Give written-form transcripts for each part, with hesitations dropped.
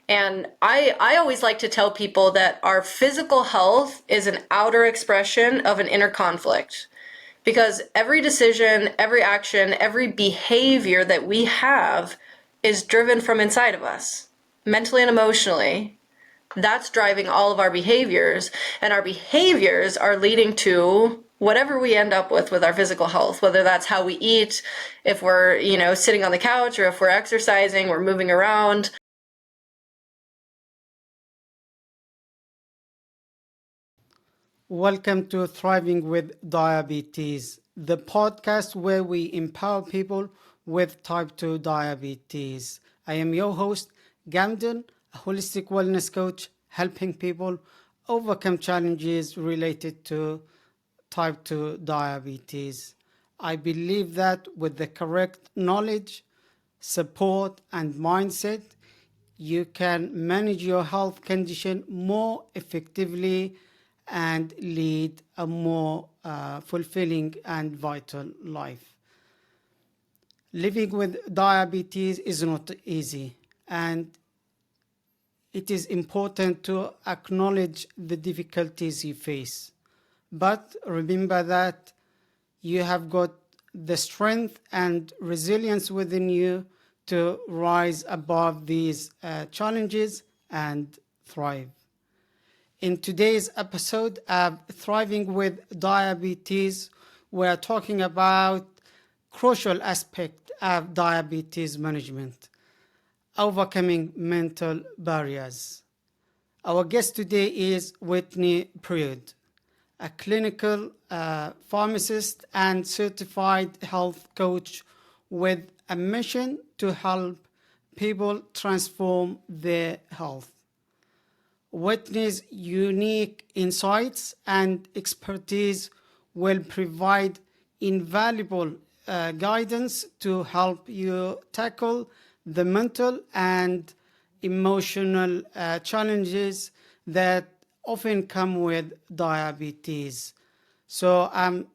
And I always like to tell people that our physical health is an outer expression of an inner conflict. Because every decision, every action, every behavior that we have is driven from inside of us, mentally and emotionally. That's driving all of our behaviors, and our behaviors are leading to whatever we end up with our physical health, whether that's how we eat, if we're, sitting on the couch, or if we're exercising, we're moving around. Welcome to Thriving with Diabetes, the podcast where we empower people with type 2 diabetes. I am your host, Gamden, a holistic wellness coach, helping people overcome challenges related to type 2 diabetes. I believe that with the correct knowledge, support, and mindset, you can manage your health condition more effectively and lead a more fulfilling and vital life. Living with diabetes is not easy, and it is important to acknowledge the difficulties you face. But remember that you have got the strength and resilience within you to rise above these challenges and thrive. In today's episode of Thriving with Diabetes, we're talking about crucial aspect of diabetes management, overcoming mental barriers. Our guest today is Whitney Prude, a clinical pharmacist and certified health coach with a mission to help people transform their health. Whitney's unique insights and expertise will provide invaluable guidance to help you tackle the mental and emotional challenges that often come with diabetes. So I'm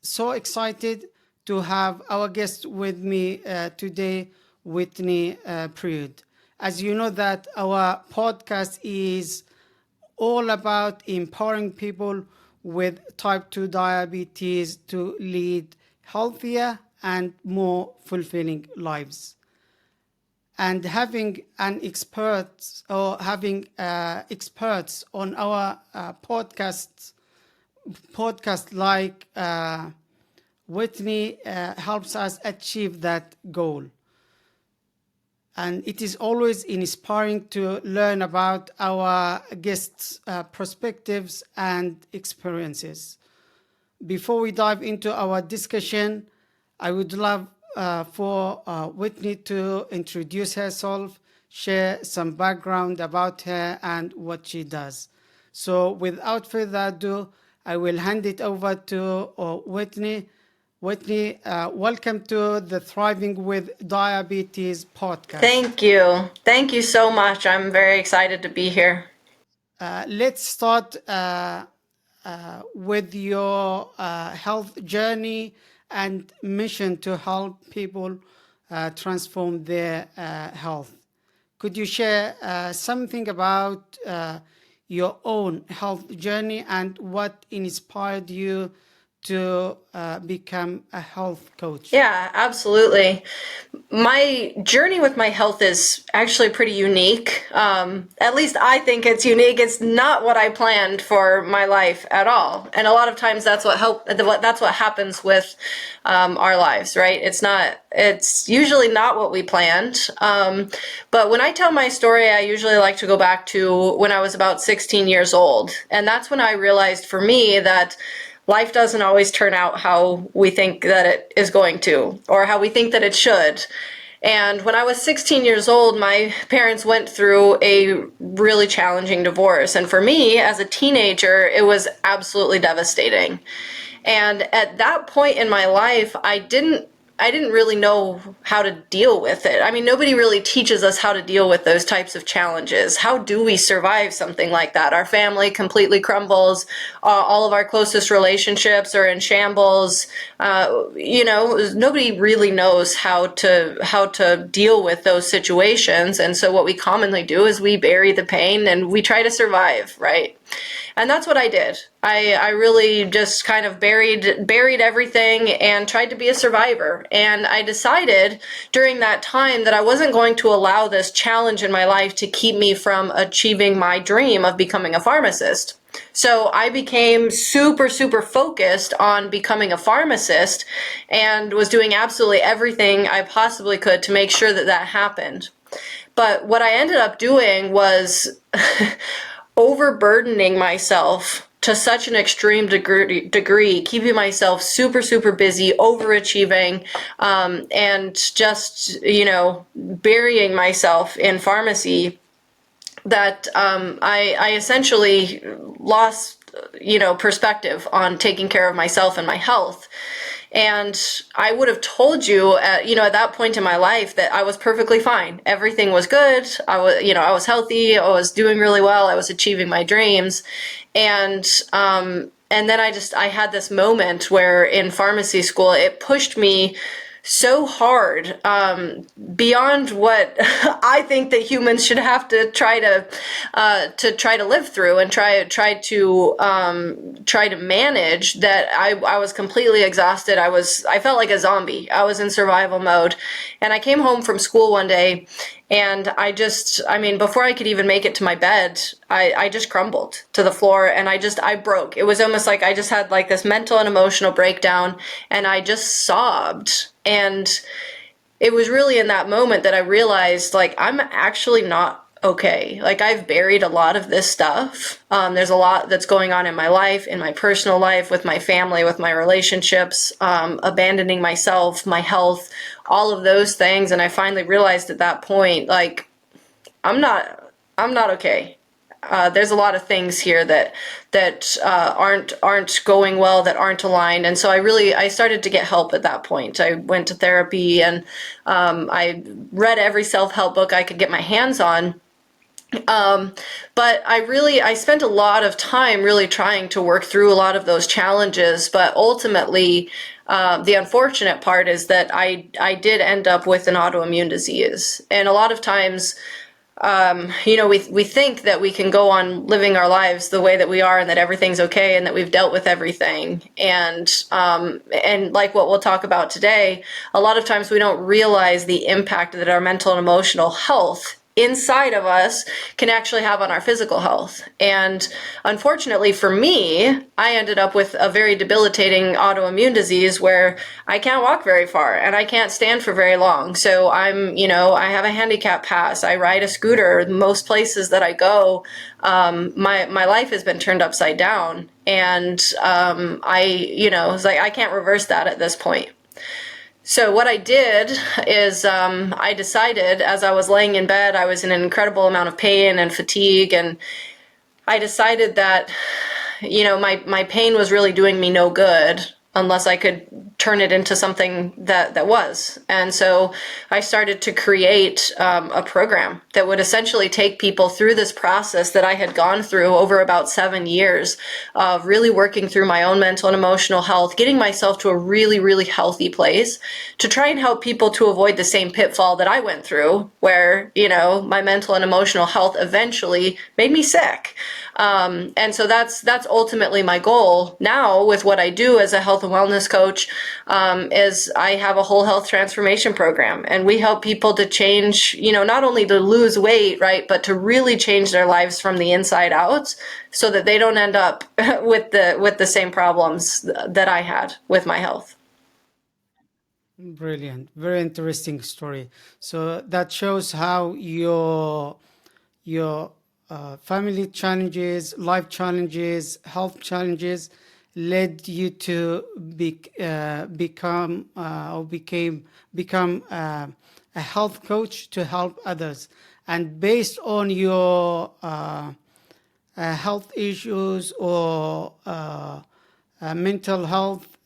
so excited to have our guest with me today, Whitney Prude. As you know that our podcast is all about empowering people with type 2 diabetes to lead healthier and more fulfilling lives. And having experts on our podcast like Whitney helps us achieve that goal. And it is always inspiring to learn about our guests' perspectives and experiences. Before we dive into our discussion, I would love for Whitney to introduce herself, share some background about her and what she does. So without further ado, I will hand it over to Whitney. Whitney, welcome to the Thriving with Diabetes podcast. Thank you. Thank you so much. I'm very excited to be here. Let's start with your health journey and mission to help people transform their health. Could you share something about your own health journey and what inspired you to become a health coach? Yeah, absolutely. My journey with my health is actually pretty unique. At least I think it's unique. It's not what I planned for my life at all. And a lot of times that's what happens with our lives, right? It's usually not what we planned. But when I tell my story, I usually like to go back to when I was about 16 years old. And that's when I realized for me that life doesn't always turn out how we think that it is going to, or how we think that it should. And when I was 16 years old, my parents went through a really challenging divorce. And for me, as a teenager, it was absolutely devastating. And at that point in my life, I didn't didn't really know how to deal with it. I mean, nobody really teaches us how to deal with those types of challenges. How do we survive something like that? Our family completely crumbles. All of our closest relationships are in shambles. Nobody really knows how to deal with those situations. And so what we commonly do is we bury the pain and we try to survive, right? And that's what I did. I really just kind of buried everything and tried to be a survivor. And I decided during that time that I wasn't going to allow this challenge in my life to keep me from achieving my dream of becoming a pharmacist. So I became super, super focused on becoming a pharmacist and was doing absolutely everything I possibly could to make sure that that happened. But what I ended up doing was overburdening myself to such an extreme degree, keeping myself super, super busy, overachieving, and just, burying myself in pharmacy that I essentially lost, perspective on taking care of myself and my health. And I would have told you, at that point in my life that I was perfectly fine. Everything was good. I was healthy. I was doing really well. I was achieving my dreams. And then I had this moment where in pharmacy school, it pushed me so hard, beyond what I think that humans should have to try to live through and try to manage, that I was completely exhausted. I felt like a zombie. I was in survival mode, and I came home from school one day, and before I could even make it to my bed, I just crumbled to the floor, and I broke. It was almost like I just had like this mental and emotional breakdown, and I just sobbed. And it was really in that moment that I realized, like, I'm actually not okay. Like, I've buried a lot of this stuff. There's a lot that's going on in my life, in my personal life, with my family, with my relationships, abandoning myself, my health, all of those things. And I finally realized at that point, like, I'm not okay. There's a lot of things here that aren't going well, that aren't aligned, and so I started to get help at that point. I went to therapy, and I read every self-help book I could get my hands on. But I spent a lot of time really trying to work through a lot of those challenges. But ultimately, the unfortunate part is that I did end up with an autoimmune disease, and a lot of times, we think that we can go on living our lives the way that we are and that everything's okay and that we've dealt with everything. And like what we'll talk about today, a lot of times we don't realize the impact that our mental and emotional health inside of us can actually have on our physical health. And unfortunately for me, I ended up with a very debilitating autoimmune disease where I can't walk very far and I can't stand for very long. So I have a handicap pass. I ride a scooter. Most places that I go, my life has been turned upside down. And it's like I can't reverse that at this point. So what I did is I decided, as I was laying in bed, I was in an incredible amount of pain and fatigue, and I decided that, my pain was really doing me no good unless I could turn it into something that was. And so I started to create a program that would essentially take people through this process that I had gone through over about 7 years of really working through my own mental and emotional health, getting myself to a really, really healthy place to try and help people to avoid the same pitfall that I went through, where, my mental and emotional health eventually made me sick. And so that's ultimately my goal now with what I do as a health and wellness coach, is I have a whole health transformation program, and we help people to change, not only to lose weight, right, but to really change their lives from the inside out so that they don't end up with the same problems that I had with my health. Brilliant. Very interesting story. So that shows how your family challenges, life challenges, health challenges led you to become a health coach to help others. And based on your health issues or mental health,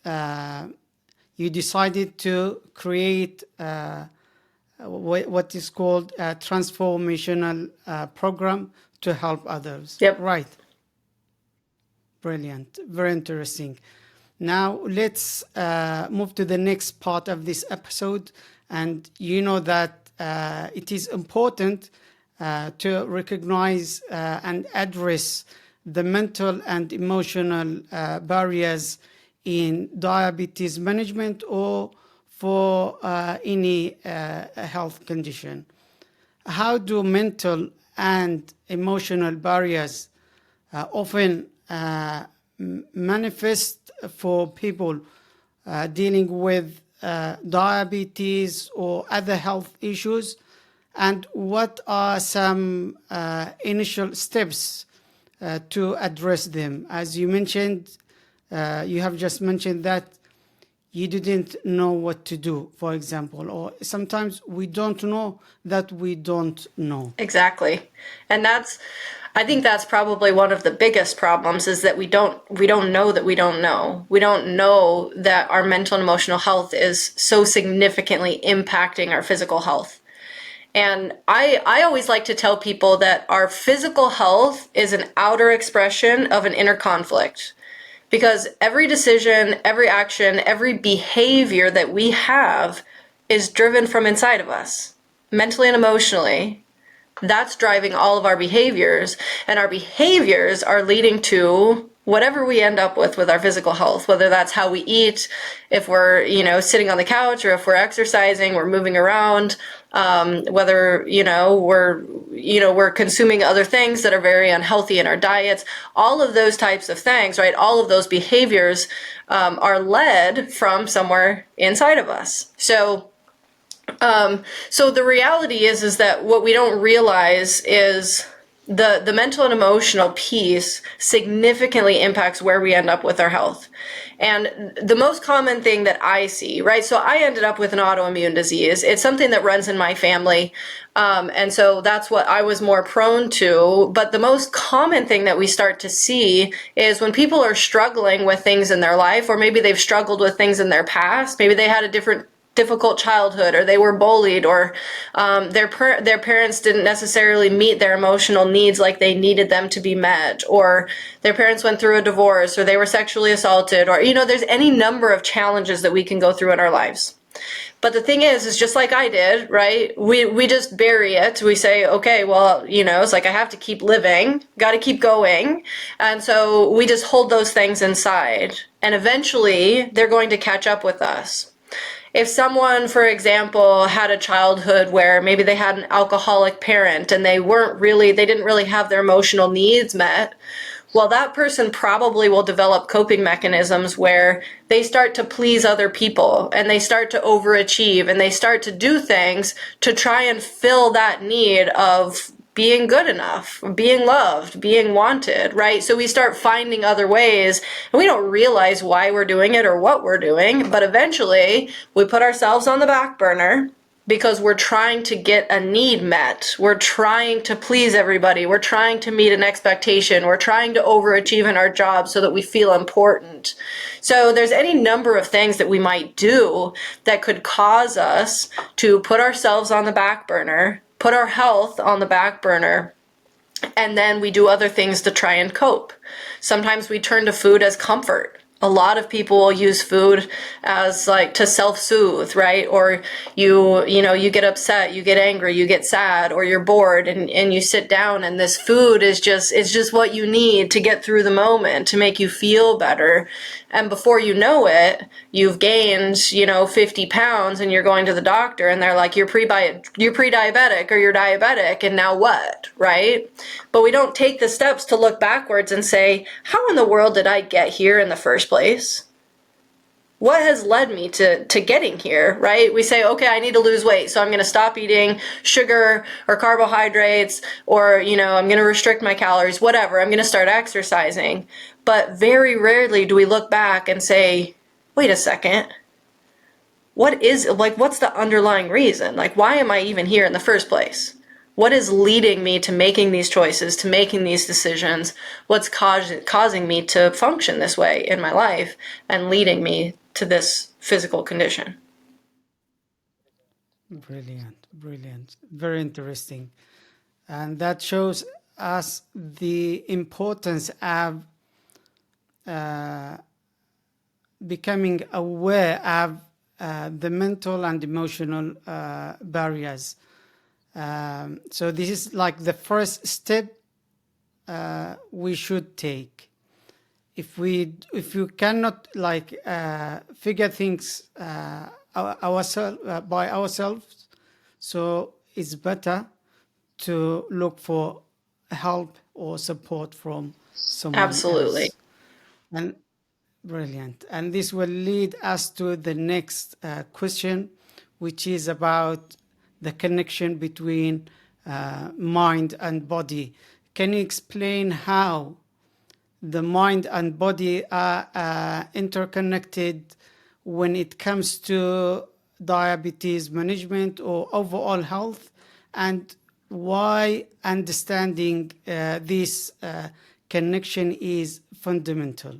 you decided to create what is called a transformational program to help others. Yep. Right. Brilliant. Very interesting. Now let's move to the next part of this episode. And you know that it is important to recognize and address the mental and emotional barriers in diabetes management or for any health condition. How do mental and emotional barriers often manifest for people dealing with diabetes or other health issues? And what are some initial steps to address them? As you mentioned, you have just mentioned that you didn't know what to do, for example, or sometimes we don't know that we don't know. Exactly. And I think that's probably one of the biggest problems, is that we don't know that we don't know. We don't know that our mental and emotional health is so significantly impacting our physical health. And I always like to tell people that our physical health is an outer expression of an inner conflict. Because every decision, every action, every behavior that we have is driven from inside of us, mentally and emotionally. That's driving all of our behaviors, and our behaviors are leading to whatever we end up with our physical health, whether that's how we eat, if we're, sitting on the couch, or if we're exercising, we're moving around, whether, we're consuming other things that are very unhealthy in our diets, all of those types of things, right? All of those behaviors are led from somewhere inside of us. So the reality is that what we don't realize is the mental and emotional piece significantly impacts where we end up with our health. And the most common thing that I see, right? So I ended up with an autoimmune disease. It's something that runs in my family. And so that's what I was more prone to. But the most common thing that we start to see is when people are struggling with things in their life, or maybe they've struggled with things in their past, maybe they had a difficult childhood, or they were bullied, or their parents didn't necessarily meet their emotional needs like they needed them to be met, or their parents went through a divorce, or they were sexually assaulted, or there's any number of challenges that we can go through in our lives. But the thing is just like I did, right? We just bury it. We say, okay, well, it's like I have to keep living, got to keep going. And so we just hold those things inside, and eventually they're going to catch up with us. If someone, for example, had a childhood where maybe they had an alcoholic parent and they didn't really have their emotional needs met, well, that person probably will develop coping mechanisms where they start to please other people, and they start to overachieve, and they start to do things to try and fill that need of being good enough, being loved, being wanted, right? So we start finding other ways, and we don't realize why we're doing it or what we're doing, but eventually we put ourselves on the back burner because we're trying to get a need met. We're trying to please everybody. We're trying to meet an expectation. We're trying to overachieve in our job so that we feel important. So there's any number of things that we might do that could cause us to put ourselves on the back burner, put our health on the back burner, and then we do other things to try and cope. Sometimes we turn to food as comfort. A lot of people will use food as like to self-soothe, right? Or you get upset, you get angry, you get sad, or you're bored, and you sit down, and this food is just what you need to get through the moment, to make you feel better. And before you know it, you've gained, 50 pounds, and you're going to the doctor, and they're like, you're pre-diabetic, or you're diabetic, and now what, right? But we don't take the steps to look backwards and say, how in the world did I get here in the first place? What has led me to getting here, right? We say, okay, I need to lose weight, so I'm going to stop eating sugar or carbohydrates, or, I'm going to restrict my calories, whatever. I'm going to start exercising. But very rarely do we look back and say, wait a second, what's the underlying reason? Like, why am I even here in the first place? What is leading me to making these choices, to making these decisions? What's causing me to function this way in my life and leading me to this physical condition. Brilliant, brilliant, very interesting. And that shows us the importance of becoming aware of the mental and emotional barriers. So this is like the first step we should take. If you cannot like figure things by ourselves, so it's better to look for help or support from someone Absolutely. else. And brilliant. And this will lead us to the next question, which is about the connection between mind and body. Can you explain how the mind and body are interconnected when it comes to diabetes management or overall health, and why understanding this connection is fundamental?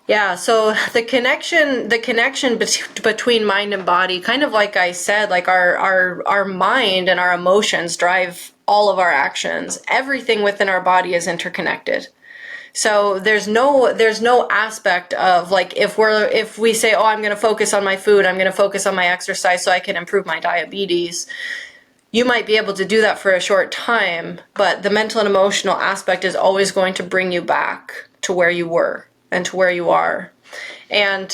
Yeah, so the connection between mind and body, kind of like I said, like our mind and our emotions drive all of our actions. Everything within our body is interconnected. So there's no aspect of like if we say, oh, I'm going to focus on my food, I'm going to focus on my exercise so I can improve my diabetes. You might be able to do that for a short time, but the mental and emotional aspect is always going to bring you back to where you were and to where you are. And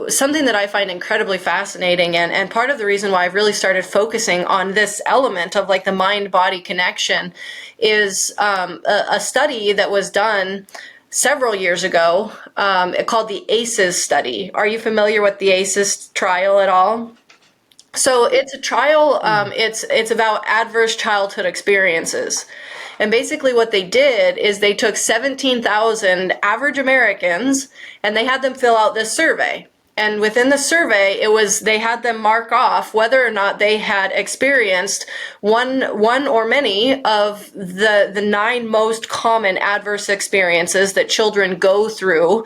something that I find incredibly fascinating, and part of the reason why I've really started focusing on this element of like the mind-body connection is a study that was done several years ago called the ACEs study. Are you familiar with the ACEs trial at all? So it's a trial. It's about adverse childhood experiences, and basically what they did is they took 17,000 average Americans and they had them fill out this survey. And within the survey, they had them mark off whether or not they had experienced one or many of the 9 most common adverse experiences that children go through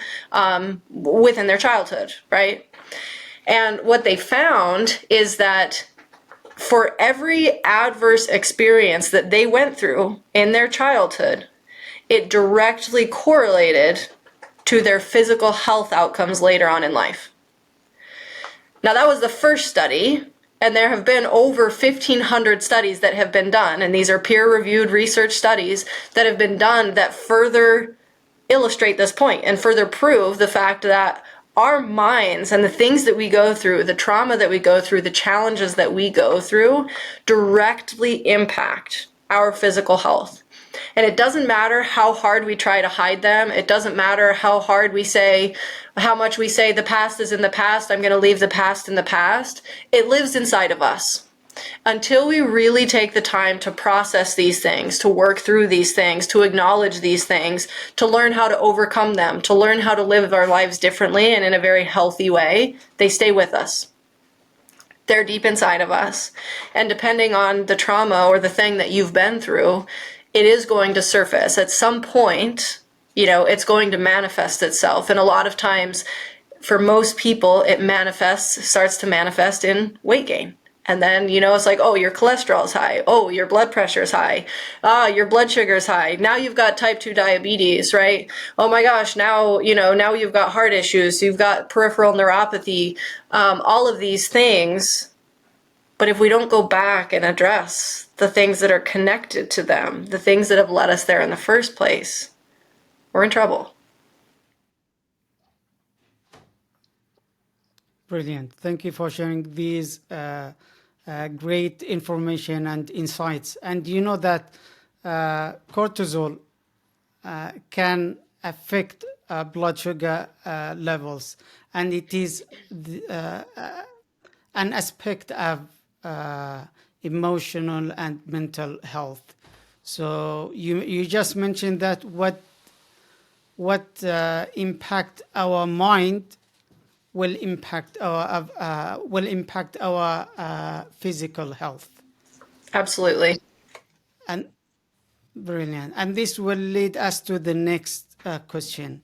within their childhood, right? And what they found is that for every adverse experience that they went through in their childhood, it directly correlated to their physical health outcomes later on in life. Now, that was the first study, and there have been over 1,500 studies that have been done, and these are peer-reviewed research studies that have been done that further illustrate this point and further prove the fact that our minds and the things that we go through, the trauma that we go through, the challenges that we go through directly impact our physical health. And it doesn't matter how hard we try to hide them. It doesn't matter how much we say the past is in the past, I'm going to leave the past in the past. It lives inside of us. Until we really take the time to process these things, to work through these things, to acknowledge these things, to learn how to overcome them, to learn how to live our lives differently and in a very healthy way, they stay with us. They're deep inside of us. And depending on the trauma or the thing that you've been through, it is going to surface. At some point, it's going to manifest itself. And a lot of times, for most people, it starts to manifest in weight gain. And then, it's like, oh, your cholesterol is high. Oh, your blood pressure is high. Your blood sugar is high. Now you've got type 2 diabetes, right? Oh my gosh, now you've got heart issues. You've got peripheral neuropathy, all of these things. But if we don't go back and address the things that are connected to them, the things that have led us there in the first place, we're in trouble. Brilliant. Thank you for sharing these great information and insights. And you know that cortisol can affect blood sugar levels, and it is an aspect of emotional and mental health. So you just mentioned that what impact our mind will impact our physical health. Absolutely. And brilliant. And this will lead us to the next question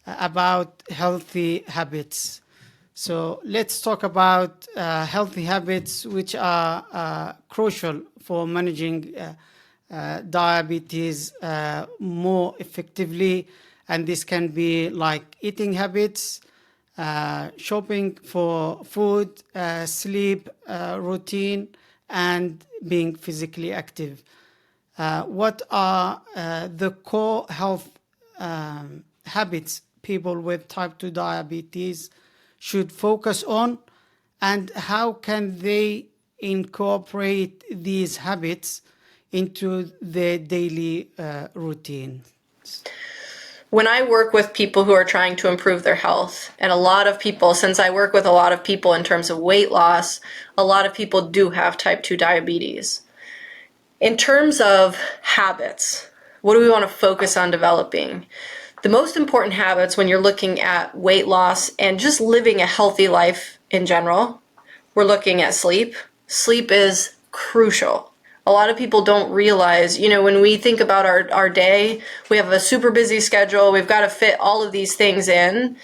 about healthy habits. So let's talk about healthy habits, which are crucial for managing diabetes more effectively. And this can be like eating habits, shopping for food, sleep routine, and being physically active. What are the core health habits people with type 2 diabetes should focus on, and how can they incorporate these habits into their daily routine? When I work with people who are trying to improve their health, and a lot of people, since I work with a lot of people in terms of weight loss, a lot of people do have type 2 diabetes. In terms of habits, what do we want to focus on developing? The most important habits when you're looking at weight loss and just living a healthy life in general, we're looking at sleep. Sleep is crucial. A lot of people don't realize, when we think about our day, we have a super busy schedule. We've got to fit all of these things in.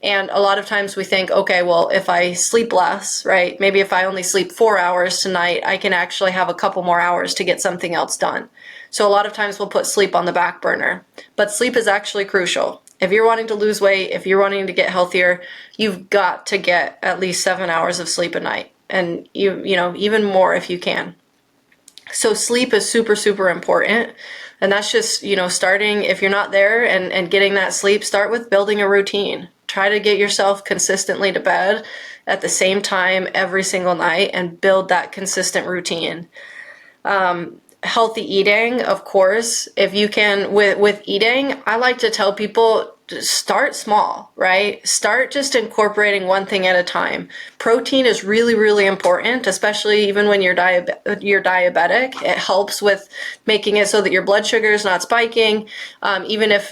And a lot of times we think, okay, well, if I sleep less, right? Maybe if I only sleep 4 hours tonight, I can actually have a couple more hours to get something else done. So a lot of times we'll put sleep on the back burner. But sleep is actually crucial. If you're wanting to lose weight, if you're wanting to get healthier, you've got to get at least 7 hours of sleep a night. And even more if you can. So sleep is super, super important. And that's just, starting, if you're not there and getting that sleep, start with building a routine. Try to get yourself consistently to bed at the same time every single night and build that consistent routine. Healthy eating, of course, if you can, with eating, I like to tell people, start small, right? Start just incorporating one thing at a time. Protein is really, really important, especially even when you're diabetic. It helps with making it so that your blood sugar is not spiking. Even if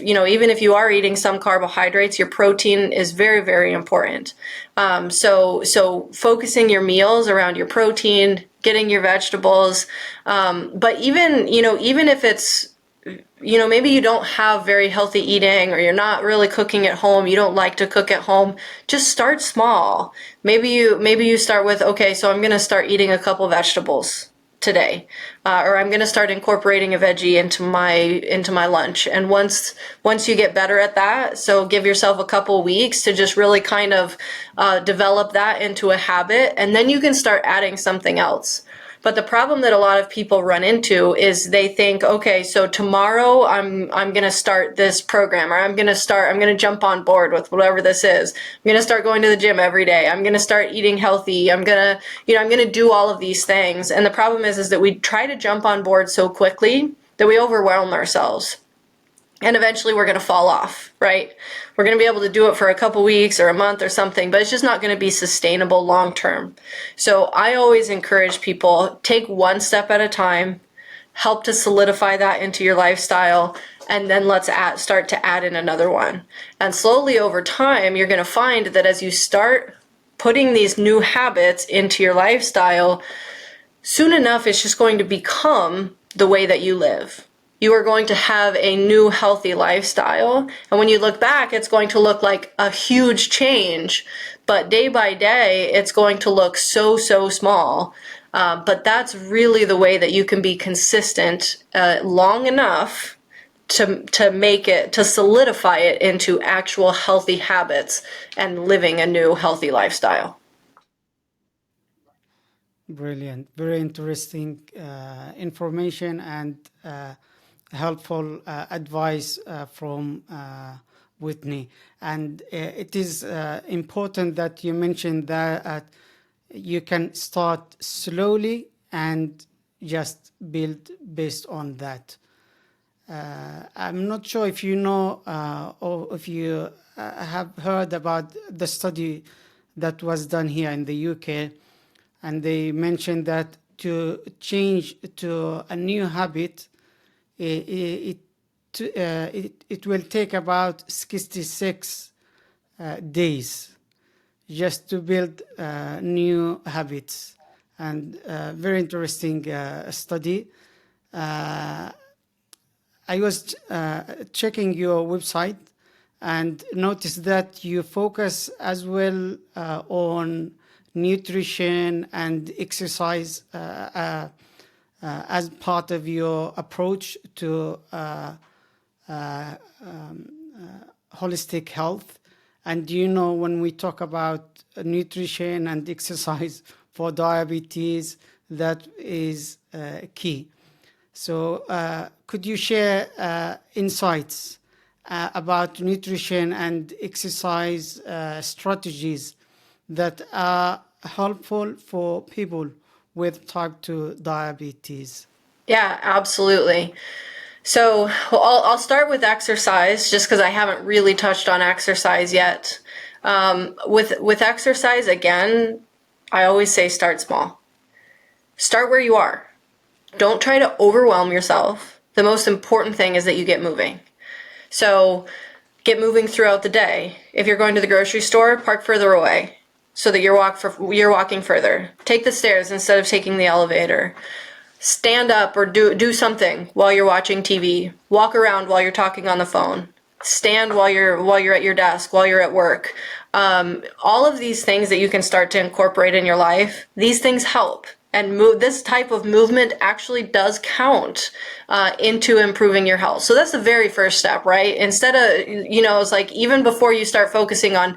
you are eating some carbohydrates, your protein is very, very important. So focusing your meals around your protein, getting your vegetables, but even if it's, maybe you don't have very healthy eating, or you're not really cooking at home, you don't like to cook at home, just start small. Maybe you start with, okay, so I'm going to start eating a couple vegetables today, or I'm going to start incorporating a veggie into my lunch. And once you get better at that, so give yourself a couple weeks to just really kind of develop that into a habit, and then you can start adding something else. But the problem that a lot of people run into is they think, okay, so tomorrow I'm going to start this program, or I'm going to jump on board with whatever this is. I'm going to start going to the gym every day. I'm going to start eating healthy. I'm going to do all of these things. And the problem is that we try to jump on board so quickly that we overwhelm ourselves. And eventually we're going to fall off, right? We're going to be able to do it for a couple weeks or a month or something, but it's just not going to be sustainable long term. So I always encourage people, take one step at a time, help to solidify that into your lifestyle, and then let's start to add in another one. And slowly over time, you're going to find that as you start putting these new habits into your lifestyle, soon enough it's just going to become the way that you live. You are going to have a new healthy lifestyle. And when you look back, it's going to look like a huge change. But day by day, it's going to look so, so small. But that's really the way that you can be consistent long enough to make it, to solidify it into actual healthy habits and living a new healthy lifestyle. Brilliant. Very interesting information and helpful advice from Whitney. And it is important that you mentioned that you can start slowly and just build based on that. I'm not sure if you know or if you have heard about the study that was done here in the UK, and they mentioned that to change to a new habit, it will take about 66 days just to build new habits. And very interesting study. I was checking your website, and notice that you focus as well on nutrition and exercise as part of your approach to holistic health. And when we talk about nutrition and exercise for diabetes, that is key. So could you share insights about nutrition and exercise strategies that are helpful for people with type 2 diabetes? Yeah, absolutely. So I'll start with exercise just because I haven't really touched on exercise yet. With exercise, again, I always say start small. Start where you are. Don't try to overwhelm yourself. The most important thing is that you get moving. So get moving throughout the day. If you're going to the grocery store, park further away so that you're walking further. Take the stairs instead of taking the elevator. Stand up or do something while you're watching TV. Walk around while you're talking on the phone. Stand while you're at your desk, while you're at work. All of these things that you can start to incorporate in your life, these things help. And this type of movement actually does count into improving your health. So that's the very first step, right? Instead of, it's like even before you start focusing on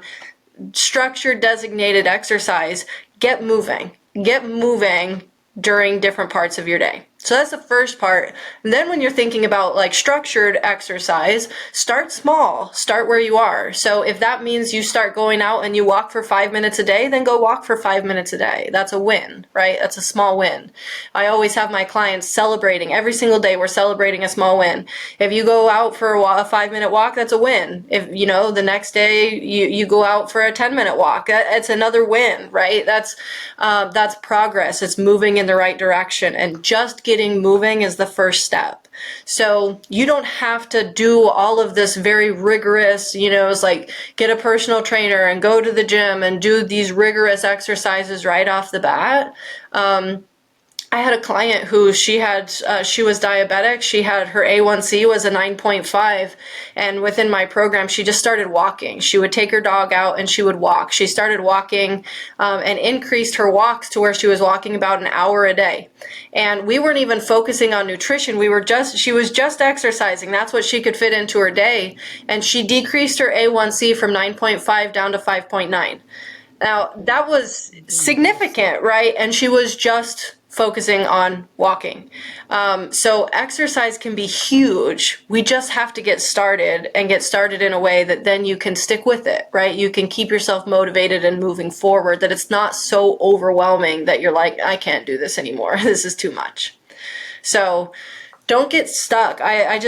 structured designated exercise, get moving. Get moving during different parts of your day. So that's the first part. And then when you're thinking about like structured exercise, start small, start where you are. So if that means you start going out and you walk for 5 minutes a day, then go walk for 5 minutes a day. That's a win, right? That's a small win. I always have my clients celebrating every single day. We're celebrating a small win. If you go out for a 5-minute walk, that's a win. If, the next day you go out for a 10-minute walk, it's another win, right? That's progress. It's moving in the right direction, and just getting moving is the first step. So you don't have to do all of this very rigorous, it's like get a personal trainer and go to the gym and do these rigorous exercises right off the bat. I had a client who she was diabetic. She had her A1C was a 9.5, and within my program, she just started walking. She would take her dog out and she would walk. She started walking and increased her walks to where she was walking about an hour a day. And we weren't even focusing on nutrition. She was just exercising. That's what she could fit into her day. And she decreased her A1C from 9.5 down to 5.9. Now, that was significant, right? And she was just focusing on walking. So exercise can be huge. We just have to get started in a way that then you can stick with it, right? You can keep yourself motivated and moving forward, that it's not so overwhelming that you're like, I can't do this anymore. This is too much. So don't get stuck. I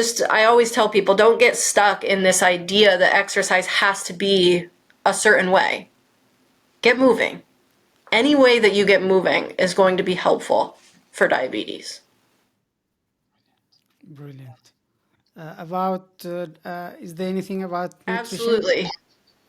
always tell people, don't get stuck in this idea that exercise has to be a certain way. Get moving. Any way that you get moving is going to be helpful for diabetes. Brilliant. Is there anything about nutrition Absolutely.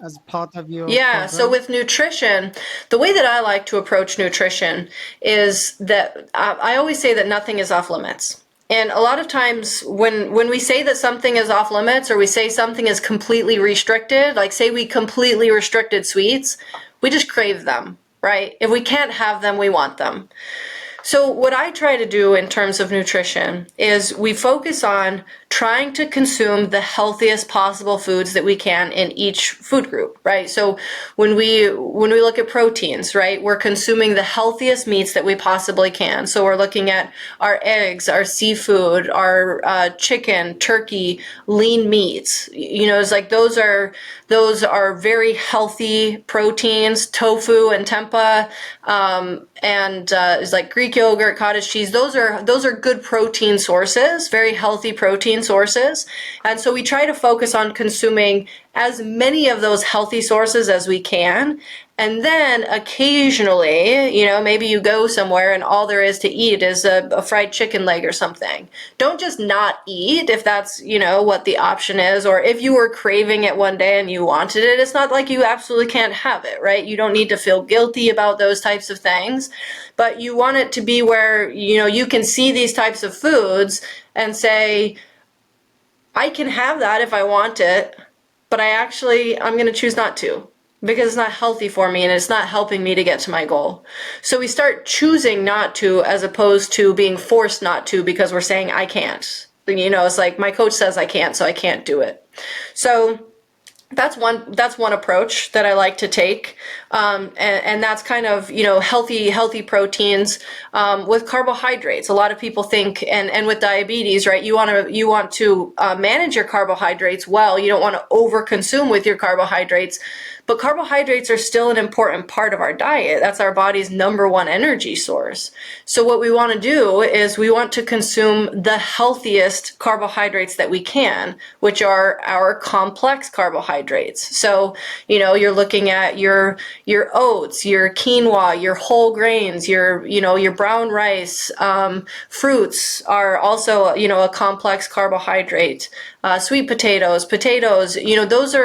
as part of your Yeah, so program? with nutrition, the way that I like to approach nutrition is that I always say that nothing is off limits. And a lot of times when we say that something is off limits, or we say something is completely restricted, like say we completely restricted sweets, we just crave them, right? If we can't have them, we want them. So what I try to do in terms of nutrition is we focus on trying to consume the healthiest possible foods that we can in each food group, right? So when we look at proteins, right, we're consuming the healthiest meats that we possibly can. So we're looking at our eggs, our seafood, our chicken, turkey, lean meats. It's like those are very healthy proteins. Tofu and tempeh, and it's like Greek yogurt, cottage cheese. Those are good protein sources, very healthy protein sources. And so we try to focus on consuming as many of those healthy sources as we can. And then occasionally, maybe you go somewhere and all there is to eat is a fried chicken leg or something. Don't just not eat if that's, what the option is, or if you were craving it one day and you wanted it, it's not like you absolutely can't have it, right? You don't need to feel guilty about those types of things, but you want it to be where, you can see these types of foods and say, I can have that if I want it, but I'm going to choose not to because it's not healthy for me and it's not helping me to get to my goal. So we start choosing not to as opposed to being forced not to because we're saying I can't. It's like my coach says I can't, so I can't do it. So that's one approach that I like to take, and that's kind of healthy proteins with carbohydrates. A lot of people think, and with diabetes, right? You want to manage your carbohydrates well. You don't want to overconsume with your carbohydrates. But carbohydrates are still an important part of our diet. That's our body's number one energy source. So what we want to do is we want to consume the healthiest carbohydrates that we can, which are our complex carbohydrates. So, you're looking at your oats, your quinoa, your whole grains, your brown rice, fruits are also, a complex carbohydrate. Sweet potatoes, those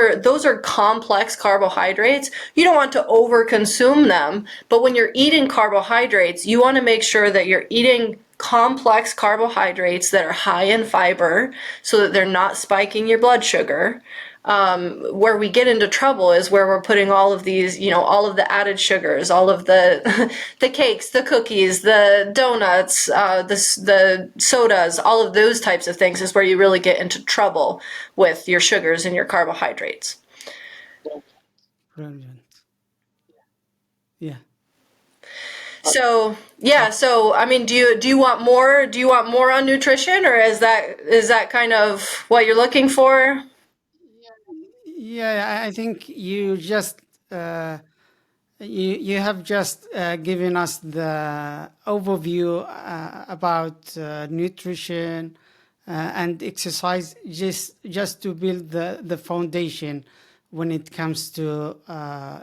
are complex carbohydrates. You don't want to overconsume them, but when you're eating carbohydrates, you want to make sure that you're eating complex carbohydrates that are high in fiber so that they're not spiking your blood sugar. Where we get into trouble is where we're putting all of these, all of the added sugars, all of the the cakes, the cookies, the donuts, the sodas, all of those types of things is where you really get into trouble with your sugars and your carbohydrates. Brilliant. Yeah. So I mean, do you want more? Do you want more on nutrition, or is that kind of what you're looking for? Yeah, I think uh, you have just given us the overview about nutrition and exercise, just to build the foundation when it comes to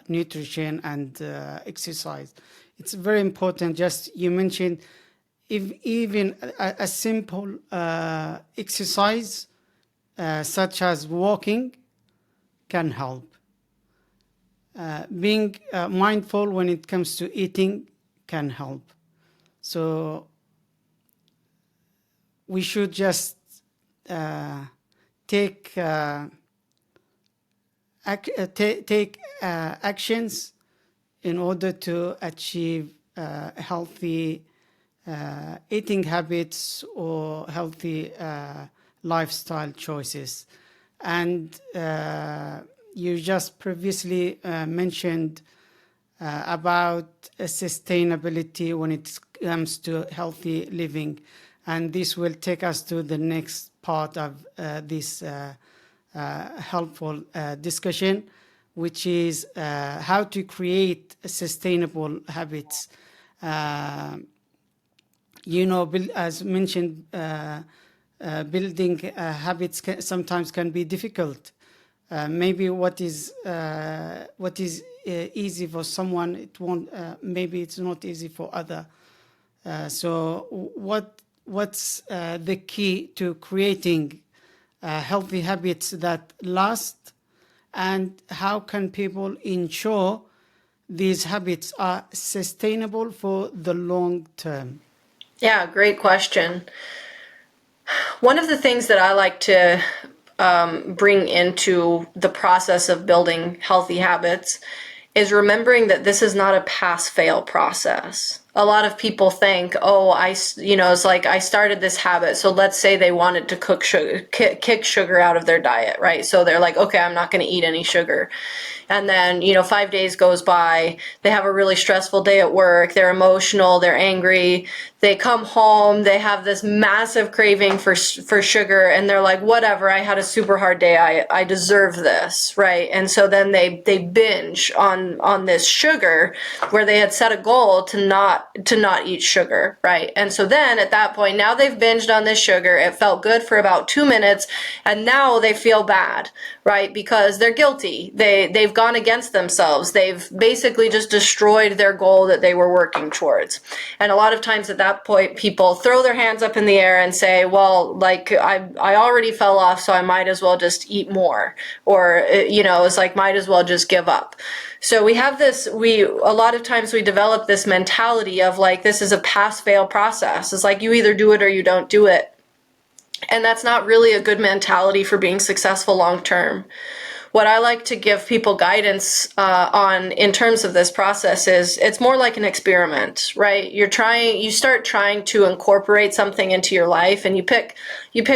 nutrition and exercise. It's very important. Just you mentioned, if even a simple exercise such as walking can help. Being mindful when it comes to eating can help. So we should just take actions in order to achieve healthy eating habits or healthy lifestyle choices. And you just previously mentioned about sustainability when it comes to healthy living. And this will take us to the next part of this helpful discussion, which is how to create sustainable habits. As mentioned, building habits sometimes can be difficult. Maybe what is easy for someone, it won't. Maybe it's not easy for other. So what's the key to creating healthy habits that last, and how can people ensure these habits are sustainable for the long term? Yeah, great question. One of the things that I like to bring into the process of building healthy habits is remembering that this is not a pass-fail process. A lot of people think, it's like I started this habit. So let's say they wanted to kick sugar out of their diet, right? So they're like, okay, I'm not going to eat any sugar. And then, 5 days goes by, they have a really stressful day at work, they're emotional, they're angry, they come home, they have this massive craving for sugar, and they're like, whatever, I had a super hard day, I deserve this, right? And so then they binge on this sugar where they had set a goal to not eat sugar, right? And so then at that point, now they've binged on this sugar, it felt good for about 2 minutes, and now they feel bad, right? Because they're guilty. They've gone against themselves. They've basically just destroyed their goal that they were working towards. And a lot of times at that point, people throw their hands up in the air and say, well, like I already fell off, so I might as well just eat more. Or, it's like, might as well just give up. So we have a lot of times we develop this mentality of like, this is a pass-fail process. It's like you either do it or you don't do it. And that's not really a good mentality for being successful long term. what I like to give people guidance on in terms of this process is it's more like an experiment, right? You start trying to incorporate something into your life, and you pick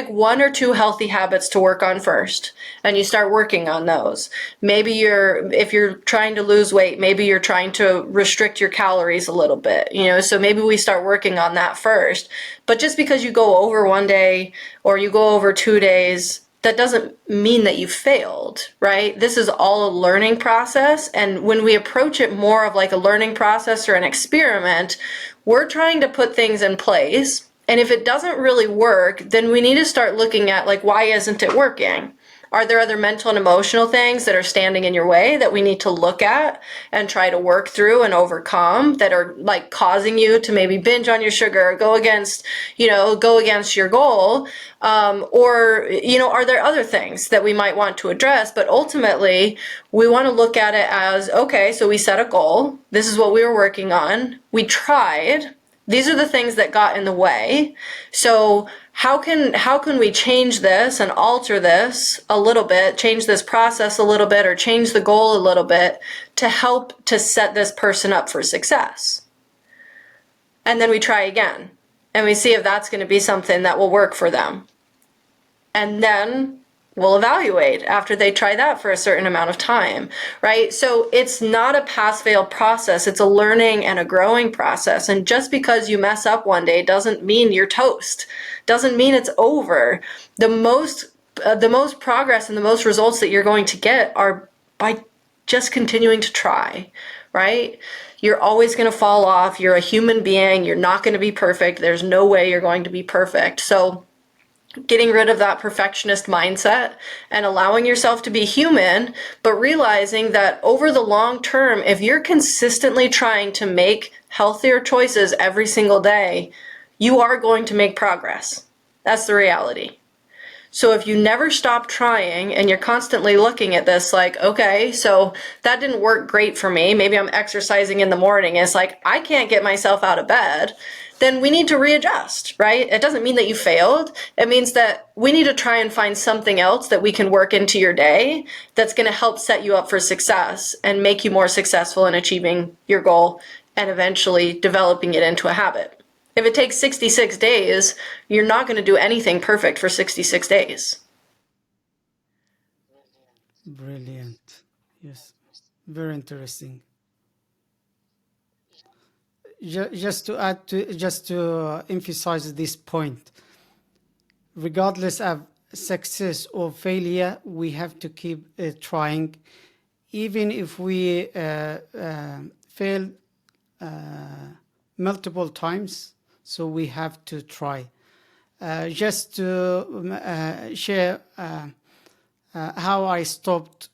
one or two healthy habits to work on first, and you start working on those. Maybe if you're trying to lose weight, maybe you're trying to restrict your calories a little bit, so maybe we start working on that first. But just because you go over one day or you go over 2 days, that doesn't mean that you failed, right? This is all a learning process. And when we approach it more of like a learning process or an experiment, we're trying to put things in place. And if it doesn't really work, then we need to start looking at like, why isn't it working? Are there other mental and emotional things that are standing in your way that we need to look at and try to work through and overcome that are like causing you to maybe binge on your sugar or go against your goal? Or are there other things that we might want to address? But ultimately, we want to look at it as, okay, so we set a goal. This is what we were working on. We tried. These are the things that got in the way. So how can we change this and alter this a little bit, change this process a little bit, or change the goal a little bit to help to set this person up for success? And then we try again, and we see if that's going to be something that will work for them. And then we'll evaluate after they try that for a certain amount of time, right? So it's not a pass-fail process. It's a learning and a growing process. And just because you mess up one day doesn't mean you're toast. Doesn't mean it's over. The most progress and the most results that you're going to get are by just continuing to try, right? You're always going to fall off. You're a human being. You're not going to be perfect. There's no way you're going to be perfect. So getting rid of that perfectionist mindset and allowing yourself to be human, but realizing that over the long term, if you're consistently trying to make healthier choices every single day, you are going to make progress. That's the reality. So if you never stop trying and you're constantly looking at this like, okay, so that didn't work great for me. Maybe I'm exercising in the morning. And it's like, I can't get myself out of bed. Then we need to readjust, right? It doesn't mean that you failed. It means that we need to try and find something else that we can work into your day that's going to help set you up for success and make you more successful in achieving your goal and eventually developing it into a habit. If it takes 66 days, you're not going to do anything perfect for 66 days. Brilliant. Yes. Very interesting. Just to emphasize this point, regardless of success or failure, we have to keep trying, even if we fail multiple times. So we have to try. Just to share how I stopped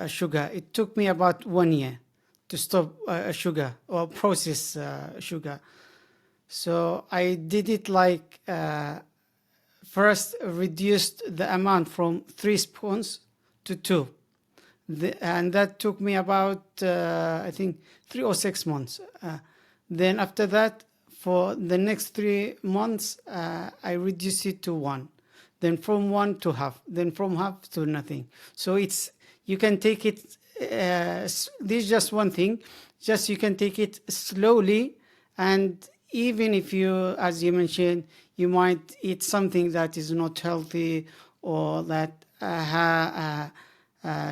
sugar. It took me about 1 year to stop sugar or processed sugar. So I did it like first reduced the amount from 3 spoons to 2. And that took me about, I think, 3 or 6 months. Then after that, for the next 3 months, I reduced it to 1. Then from 1 to half. Then from half to nothing. So you can take it, this is just one thing. Just you can take it slowly. And even if you, as you mentioned, you might eat something that is not healthy, or that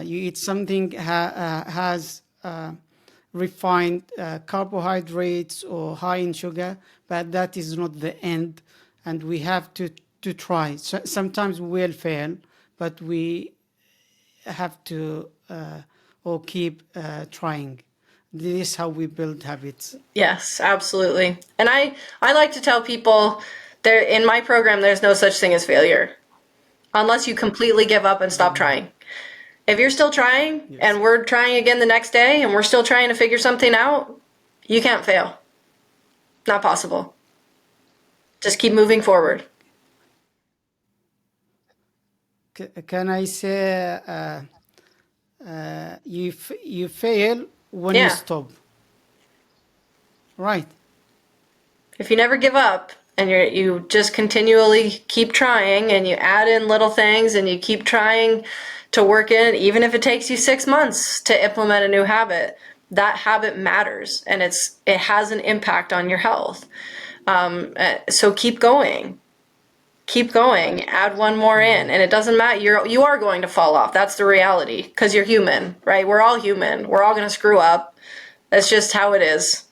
you eat something has refined carbohydrates or high in sugar, but that is not the end, and we have to try. So sometimes we will fail, but we have to or keep trying. This is how we build habits. Yes, absolutely. And I like to tell people there in my program, there's no such thing as failure unless you completely give up and stop trying. If you're still trying, yes, and we're trying again the next day and we're still trying to figure something out, you can't fail. Not possible. Just keep moving forward. Can I say you fail when you stop? Right. If you never give up and you just continually keep trying and you add in little things and you keep trying to work in, even if it takes you 6 months to implement a new habit. That habit matters, and it has an impact on your health. So keep going. Keep going. Add one more in, and it doesn't matter. You are going to fall off. That's the reality, because you're human, right? We're all human. We're all going to screw up. That's just how it is.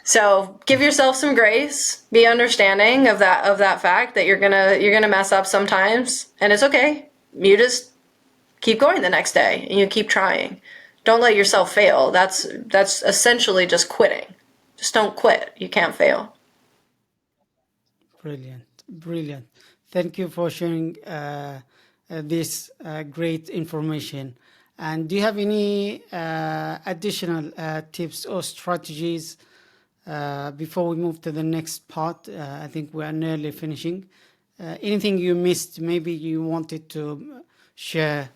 So give yourself some grace. Be understanding of that fact that you're gonna mess up sometimes, and it's okay. You just keep going the next day, and you keep trying. Don't let yourself fail. That's essentially just quitting. Just don't quit. You can't fail. Brilliant, brilliant. Thank you for sharing this great information. And do you have any additional tips or strategies before we move to the next part? I think we are nearly finishing. Anything you missed, maybe you wanted to share?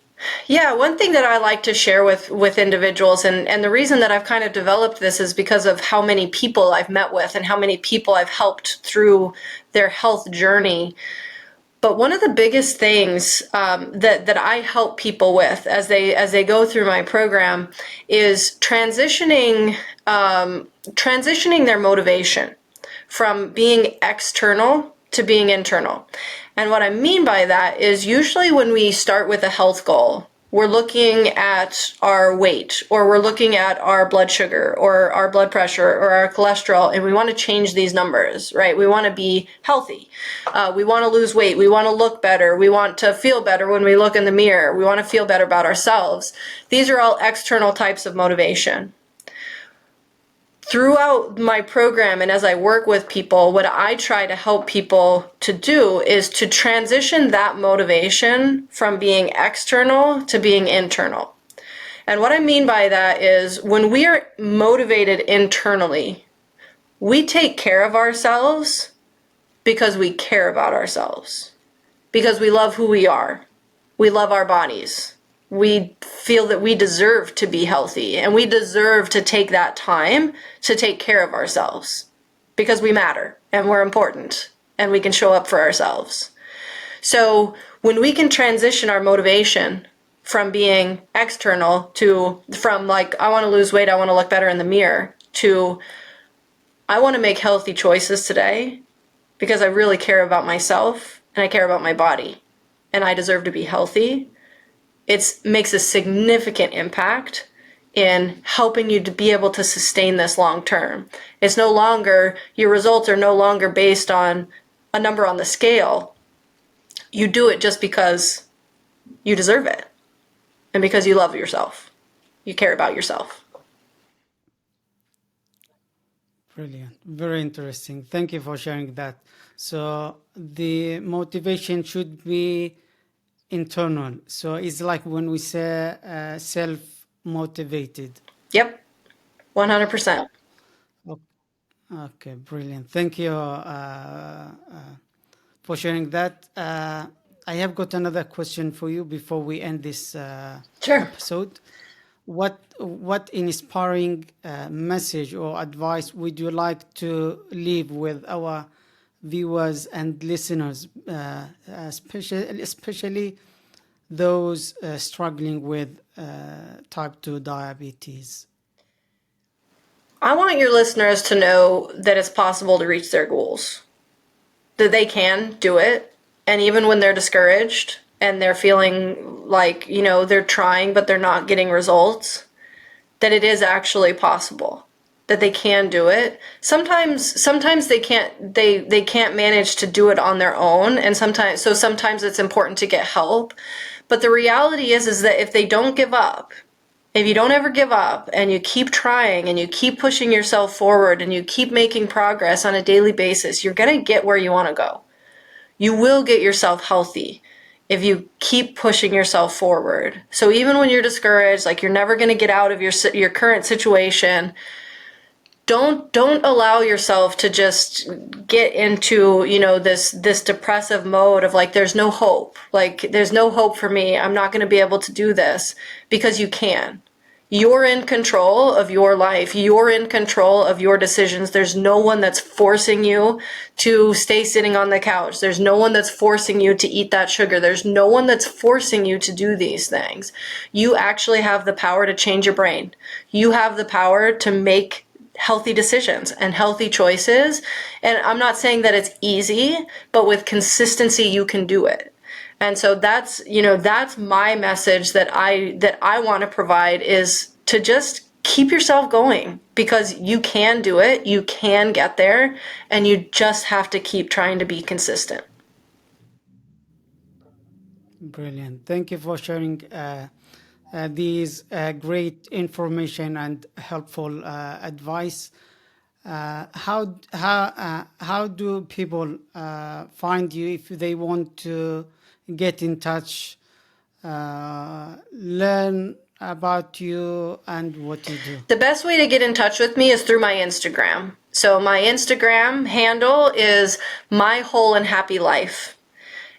Yeah, one thing that I like to share with individuals, and the reason that I've kind of developed this is because of how many people I've met with and how many people I've helped through their health journey. But one of the biggest things that I help people with as they go through my program is transitioning their motivation from being external to being internal. And what I mean by that is usually when we start with a health goal, we're looking at our weight, or we're looking at our blood sugar or our blood pressure or our cholesterol, and we want to change these numbers, right? We want to be healthy. We want to lose weight. We want to look better. We want to feel better when we look in the mirror. We want to feel better about ourselves. These are all external types of motivation. Throughout my program and as I work with people, what I try to help people to do is to transition that motivation from being external to being internal. And what I mean by that is when we are motivated internally, we take care of ourselves because we care about ourselves, because we love who we are. We love our bodies. We feel that we deserve to be healthy, and we deserve to take that time to take care of ourselves because we matter and we're important and we can show up for ourselves. So when we can transition our motivation from being external from like, I want to lose weight, I want to look better in the mirror, to I want to make healthy choices today because I really care about myself and I care about my body and I deserve to be healthy. It makes a significant impact in helping you to be able to sustain this long term. It's no longer, your results are no longer based on a number on the scale. You do it just because you deserve it and because you love yourself. You care about yourself. Brilliant. Very interesting. Thank you for sharing that. So the motivation should be internal. So it's like when we say self-motivated. Yep, 100%. Okay, brilliant. Thank you for sharing that. I have got another question for you before we end this Sure. episode. What inspiring message or advice would you like to leave with our viewers and listeners, especially those struggling with type 2 diabetes? I want your listeners to know that it's possible to reach their goals, that they can do it. And even when they're discouraged and they're feeling like, they're trying, but they're not getting results, that it is actually possible, that they can do it. Sometimes they can't manage to do it on their own. And sometimes it's important to get help. But the reality is that if they don't give up, if you don't ever give up and you keep trying and you keep pushing yourself forward and you keep making progress on a daily basis, you're going to get where you want to go. You will get yourself healthy if you keep pushing yourself forward. So even when you're discouraged, like you're never going to get out of your current situation, don't allow yourself to just get into, this depressive mode of like, there's no hope. Like, there's no hope for me. I'm not going to be able to do this, because you can. You're in control of your life. You're in control of your decisions. There's no one that's forcing you to stay sitting on the couch. There's no one that's forcing you to eat that sugar. There's no one that's forcing you to do these things. You actually have the power to change your brain. You have the power to make healthy decisions and healthy choices. And I'm not saying that it's easy, but with consistency, you can do it. And so that's my message that I want to provide, is to just keep yourself going, because you can do it, you can get there, and you just have to keep trying to be consistent. Brilliant. Thank you for sharing these great information and helpful advice. How do people find you if they want to get in touch, learn about you and what you do? The best way to get in touch with me is through my Instagram. So my Instagram handle is My Whole and Happy Life.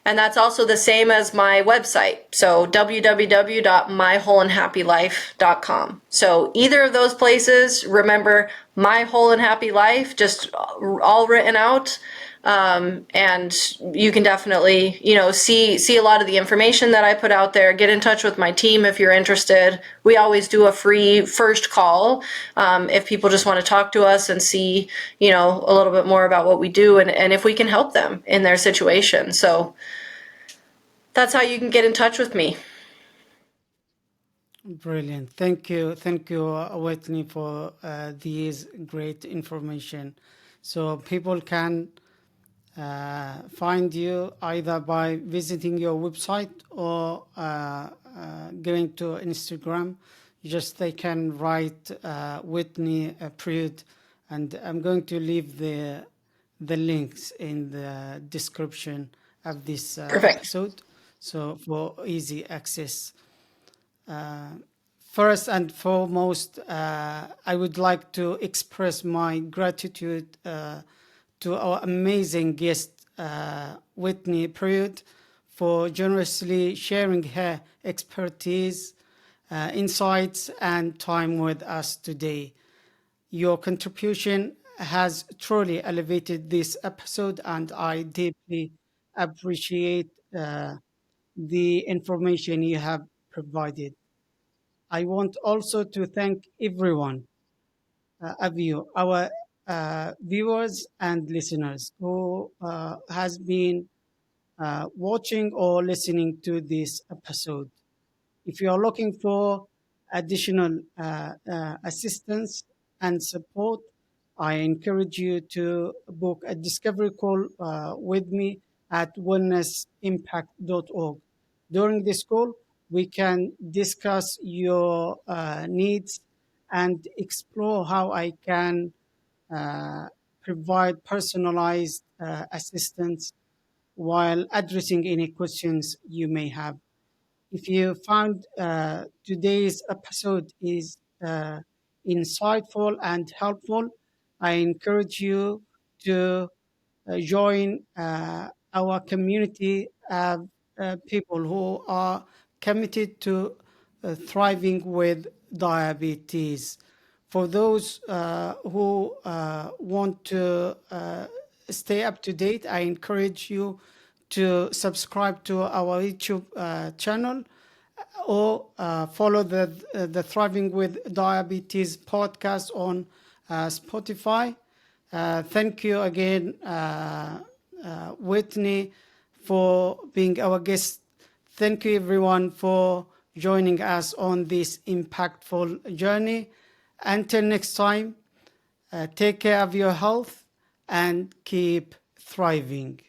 And that's also the same as my website. So www.mywholeandhappylife.com. So either of those places, remember My Whole and Happy Life, just all written out. And you can definitely, see a lot of the information that I put out there. Get in touch with my team if you're interested. We always do a free first call if people just want to talk to us and see, a little bit more about what we do, and if we can help them in their situation. So that's how you can get in touch with me. Brilliant. Thank you, Whitney, for these great information. So people can find you either by visiting your website or going to Instagram. Just they can write Whitney Prude, and I'm going to leave the links in the description of this Perfect. episode, so for easy access. First and foremost, I would like to express my gratitude to our amazing guest, Whitney Prude, for generously sharing her expertise, insights, and time with us today. Your contribution has truly elevated this episode, and I deeply appreciate the information you have provided. I want also to thank everyone of you, our viewers and listeners who has been watching or listening to this episode. If you are looking for additional assistance and support, I encourage you to book a discovery call with me at wellnessimpact.org. During this call, we can discuss your needs and explore how I can uh, provide personalized assistance while addressing any questions you may have. If you found today's episode is insightful and helpful, I encourage you to join our community of people who are committed to thriving with diabetes. For those who want to stay up to date, I encourage you to subscribe to our YouTube channel or follow the Thriving with Diabetes podcast on Spotify. Thank you again, Whitney, for being our guest. Thank you, everyone, for joining us on this impactful journey. Until next time, take care of your health and keep thriving.